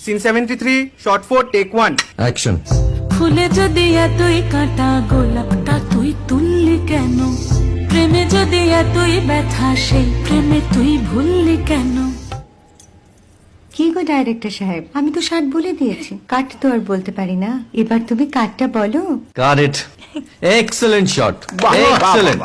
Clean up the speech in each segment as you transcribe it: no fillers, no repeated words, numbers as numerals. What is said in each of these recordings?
Scene 73, shot 4, take 1. Action. ফুলে যদি এতই কাঁটা গোলাপটা তুই তুললি কেন? প্রেমে যদি এতই ব্যথা সেই প্রেমে তুই ভুললি কেন? কি গো ডাইরেক্টর সাহেব, আমি তো 60 বলে দিয়েছি, কাট তো আর বলতে পারি না। এবার তুমি কাটটা বলো। Got it. Excellent shot, excellent.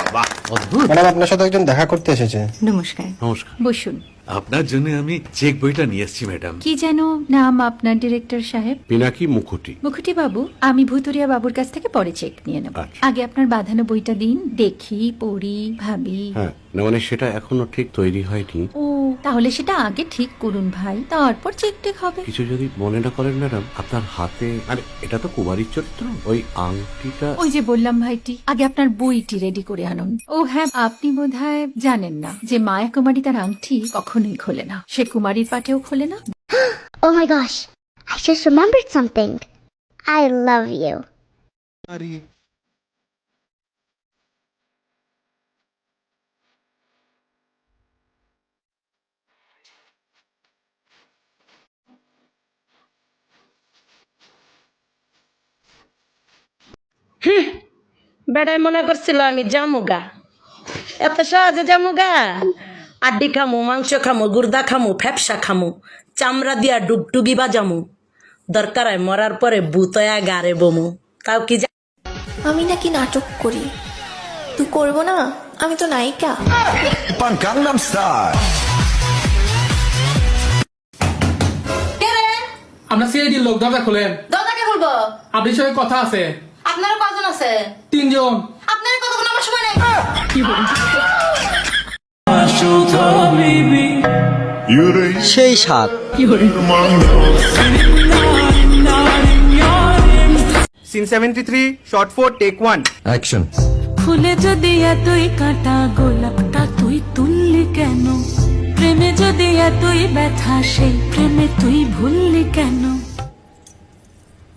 Madam, আপনার সাথে একজন দেখা করতে এসেছে। নমস্কার, নমস্কার। বসুন। আপনার জন্য আমি চেক বইটা নিয়ে এসেছি ম্যাডাম। কি যেন নাম আপনার ডিরেক্টর সাহেব? পিনাকি মুখোটি। মুখুটি বাবু, আমি ভুতুরিয়া বাবুর কাছ থেকে পরে চেক নিয়ে নেব। আচ্ছা। আগে আপনার বাঁধানো বইটা দিন, দেখি, পড়ি, ভাবি। হ্যাঁ, না মানে সেটা এখনো ঠিক তৈরি হয়নি। ও, তাহলে সেটা আগে ঠিক করুন ভাই, তারপর চেক টেক হবে। কিছু যদি মনে না করেন ম্যাডাম, আপনার হাতে, আরে এটা তো কুমারীর চরিত্র, ওই আংটিটা। ওই যে বললাম ভাইটি, আগে আপনার বইটি রেডি করে আনুন। ও হ্যাঁ, আপনি বোধহয় জানেন না যে মায়া কুমারী তার আংটি কখনোই খোলে না, সে কুমারীর পাটেও খোলে না। Oh my gosh, I just remembered something. I love you. বেড়াই মনে করছিল আমি জামুগা, এত সহজে জামুগা? আড্ডি খামু, মাংস খামু, গুর্দা খামু, ফ্যাপসা খামু, চামড়া দিয়া ডুবডুবি বাজামু, দরকার হয় মরার পরে বুতয়া গারে বমু। তাও কি আমি নাকি নাটক করি, তুই করবো না? আমি তো নায়িকা। আমরা সিআইডি লোক, দরজা খুলেন। দরজাকে খুলবো? আপনার সঙ্গে কথা আছে। আপনারা কজন আছে? 3 জন। আপনারা কতক্ষণ আমার সময় নেই? সেই সাত। Scene 73, shot 4, take 1. অ্যাকশন। ফুলে যদি এতই কাঁটা গোলাপটা তুই তুললি কেন? প্রেমে যদি এতই ব্যথা সেই প্রেমে তুই ভুললি কেন?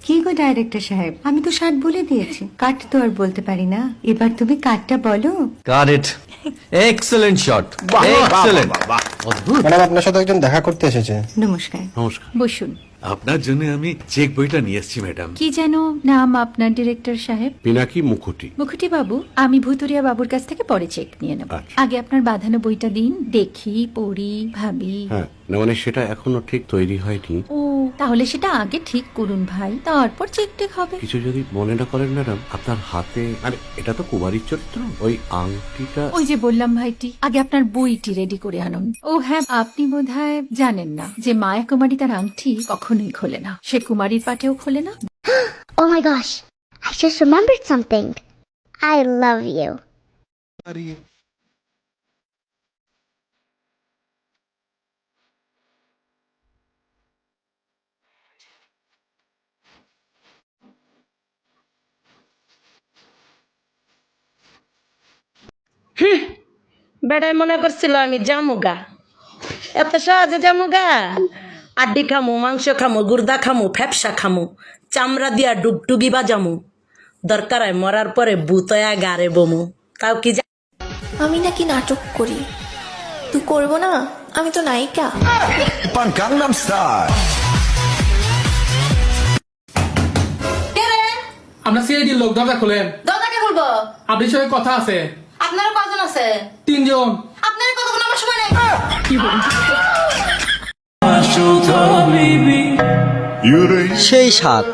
কি গো ডাইরেক্টর সাহেব, আমি তো 60 বলে দিয়েছি, কাট তো আর বলতে পারি না। এবার তুমি কাটটা বলো। Got it. Excellent shot, excellent. Madam, আপনার সাথে একজন দেখা করতে এসেছে। নমস্কার, নমস্কার। বসুন। আপনার জন্য আমি চেক বইটা নিয়ে এসেছি ম্যাডাম। কি যেন নাম আপনার ডিরেক্টর সাহেব? পিনাকি মুখোটি। মুখুটি বাবু, আমি ভুতুরিয়া বাবুর কাছ থেকে পরে চেক নিয়ে নেব। আচ্ছা। আগে আপনার বাঁধানো বইটা দিন, দেখি, পড়ি, ভাবি। হ্যাঁ, না মানে সেটা এখনো ঠিক তৈরি হয়নি। ও, তাহলে সেটা আগে ঠিক করুন ভাই, তারপর চেক টেক হবে। কিছু যদি মনে না করেন ম্যাডাম, আপনার হাতে, আরে এটা তো কুমারীর চরিত্র, ওই আংটিটা। ওই যে বললাম ভাইটি, আগে আপনার বইটি রেডি করে আনুন। ও হ্যাঁ, আপনি বোধহয় জানেন না যে মায়া কুমারী তার আংটি কখনোই খোলে না, সে কুমারীর পাটেও খোলে না। Oh my gosh, I just remembered something. I love you. বেড়াই মনে করছিল আমি জামুগা, এত সহজে জামুগা? আড্ডি খামু, মাংস খামু, গুর্দা খামু, ফ্যাপসা খামু, চামড়া দিয়া ডুবডুবি বাজামু, দরকার হয় মরার পরে বুতয়া গারে বমু। তাও কি আমি নাকি নাটক করি, তুই করবো না? আমি তো নায়িকা। আমরা সিআইডি লোক, দরজা খুলেন। দরজাকে খুলবো? আপনার সঙ্গে কথা আছে। আপনারা কজন আছে? 3 জন। আপনারা কতক্ষণ আমার সময় নেই? সেই সাত।